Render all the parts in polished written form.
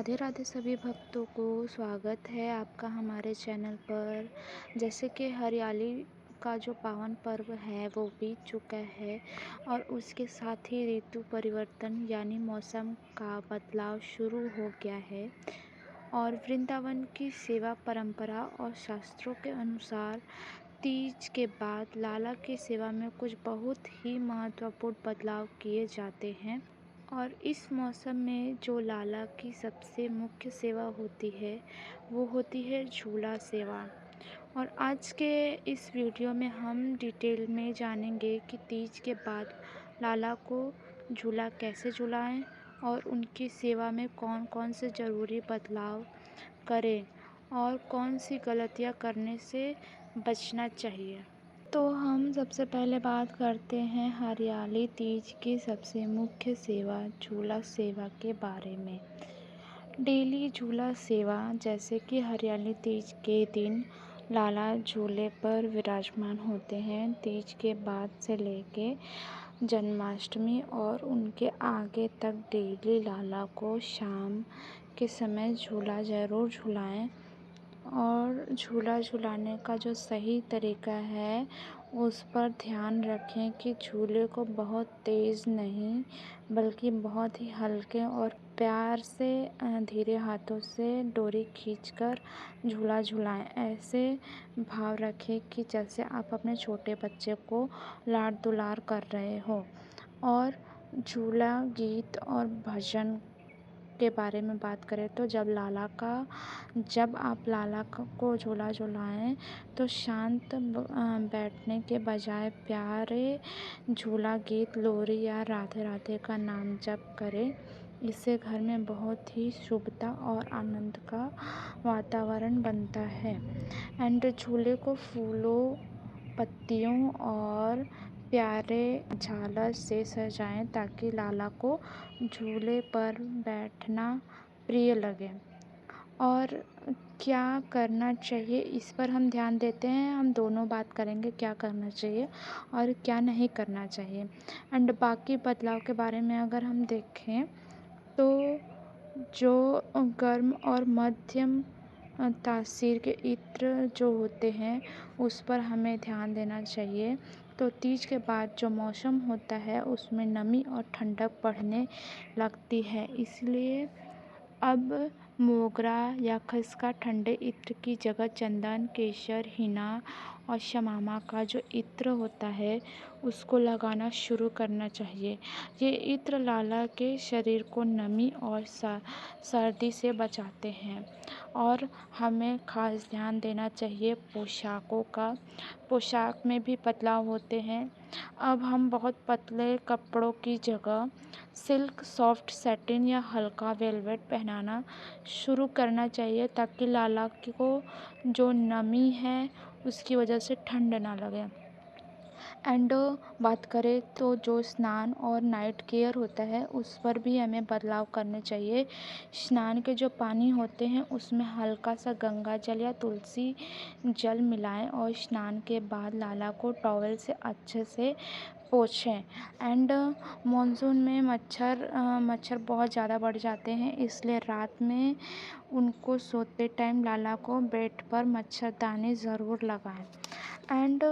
राधे राधे सभी भक्तों को स्वागत है आपका हमारे चैनल पर। जैसे कि हरियाली का जो पावन पर्व है वो बीत चुका है और उसके साथ ही ऋतु परिवर्तन यानी मौसम का बदलाव शुरू हो गया है। और वृंदावन की सेवा परंपरा और शास्त्रों के अनुसार तीज के बाद लाला की सेवा में कुछ बहुत ही महत्वपूर्ण बदलाव किए जाते हैं। और इस मौसम में जो लाला की सबसे मुख्य सेवा होती है वो होती है झूला सेवा। और आज के इस वीडियो में हम डिटेल में जानेंगे कि तीज के बाद लाला को झूला कैसे झुलाएं और उनकी सेवा में कौन कौन से ज़रूरी बदलाव करें और कौन सी गलतियां करने से बचना चाहिए। तो हम सबसे पहले बात करते हैं हरियाली तीज की सबसे मुख्य सेवा झूला सेवा के बारे में। डेली झूला सेवा, जैसे कि हरियाली तीज के दिन लाला झूले पर विराजमान होते हैं। तीज के बाद से लेके जन्माष्टमी और उनके आगे तक डेली लाला को शाम के समय झूला ज़रूर झुलाएं। और झूला झुलाने का जो सही तरीका है उस पर ध्यान रखें कि झूले को बहुत तेज़ नहीं बल्कि बहुत ही हल्के और प्यार से धीरे हाथों से डोरी खींचकर झूला झुलाएं। ऐसे भाव रखें कि जैसे आप अपने छोटे बच्चे को लाड दुलार कर रहे हो। और झूला गीत और भजन के बारे में बात करें तो जब आप लाला को झूला झुलाएं तो शांत बैठने के बजाय प्यारे झूला गीत, लोरी या राधे राधे का नाम जप करें। इससे घर में बहुत ही शुभता और आनंद का वातावरण बनता है। एंड झूले को फूलों, पत्तियों और प्यारे झालर से सजाएं ताकि लाला को झूले पर बैठना प्रिय लगे। और क्या करना चाहिए इस पर हम ध्यान देते हैं। हम दोनों बात करेंगे, क्या करना चाहिए और क्या नहीं करना चाहिए। एंड बाकी बदलाव के बारे में अगर हम देखें तो जो गर्म और मध्यम तासीर के इत्र जो होते हैं उस पर हमें ध्यान देना चाहिए। तो तीज के बाद जो मौसम होता है उसमें नमी और ठंडक बढ़ने लगती है, इसलिए अब मोगरा या खसका ठंडे इत्र की जगह चंदन, केसर, हिना और शमामा का जो इत्र होता है उसको लगाना शुरू करना चाहिए। ये इत्र लाला के शरीर को नमी और सर्दी से बचाते हैं। और हमें खास ध्यान देना चाहिए पोशाकों का। पोशाक में भी बदलाव होते हैं। अब हम बहुत पतले कपड़ों की जगह सिल्क, सॉफ्ट सैटिन या हल्का वेलवेट पहनाना शुरू करना चाहिए ताकि लाला को जो नमी है उसकी वजह से ठंड ना लगे। एंड बात करें तो जो स्नान और नाइट केयर होता है उस पर भी हमें बदलाव करने चाहिए। स्नान के जो पानी होते हैं उसमें हल्का सा गंगा जल या तुलसी जल मिलाएं और स्नान के बाद लाला को टॉवल से अच्छे से पोछें। एंड मॉनसून में मच्छर बहुत ज़्यादा बढ़ जाते हैं, इसलिए रात में उनको सोते टाइम लाला को बेड पर मच्छरदानी ज़रूर लगाएं। एंड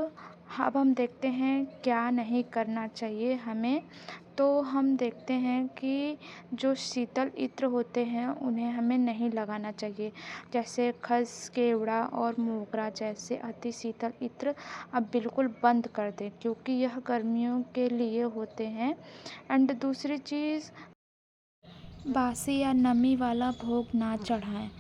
अब हम देखते हैं क्या नहीं करना चाहिए हमें। तो हम देखते हैं कि जो शीतल इत्र होते हैं उन्हें हमें नहीं लगाना चाहिए, जैसे खस, केवड़ा और मोगरा जैसे अति शीतल इत्र अब बिल्कुल बंद कर दें क्योंकि यह गर्मियों के लिए होते हैं। एंड दूसरी चीज़, बासी या नमी वाला भोग ना चढ़ाएं।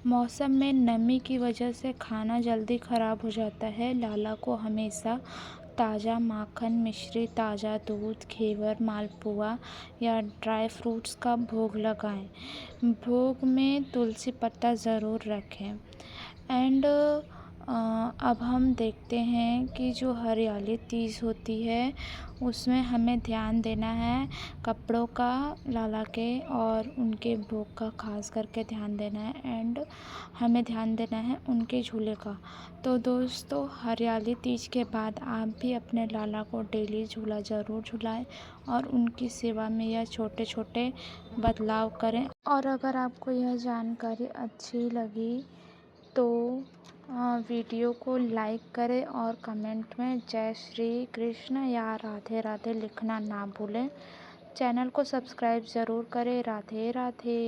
मौसम में नमी की वजह से खाना जल्दी ख़राब हो जाता है। लाला को हमेशा ताज़ा माखन, मिश्री, ताज़ा दूध, घेवर, मालपुआ या ड्राई फ्रूट्स का भोग लगाएं। भोग में तुलसी पत्ता ज़रूर रखें। एंड अब हम देखते हैं कि जो हरियाली तीज होती है उसमें हमें ध्यान देना है कपड़ों का, लाला के और उनके भोग का खास करके ध्यान देना है एंड हमें ध्यान देना है उनके झूले का। तो दोस्तों, हरियाली तीज के बाद आप भी अपने लाला को डेली झूला ज़रूर झुलाएं और उनकी सेवा में यह छोटे छोटे बदलाव करें। और अगर आपको यह जानकारी अच्छी लगी तो वीडियो को लाइक करें और कमेंट में जय श्री कृष्ण या राधे राधे लिखना ना भूलें। चैनल को सब्सक्राइब ज़रूर करें। राधे राधे।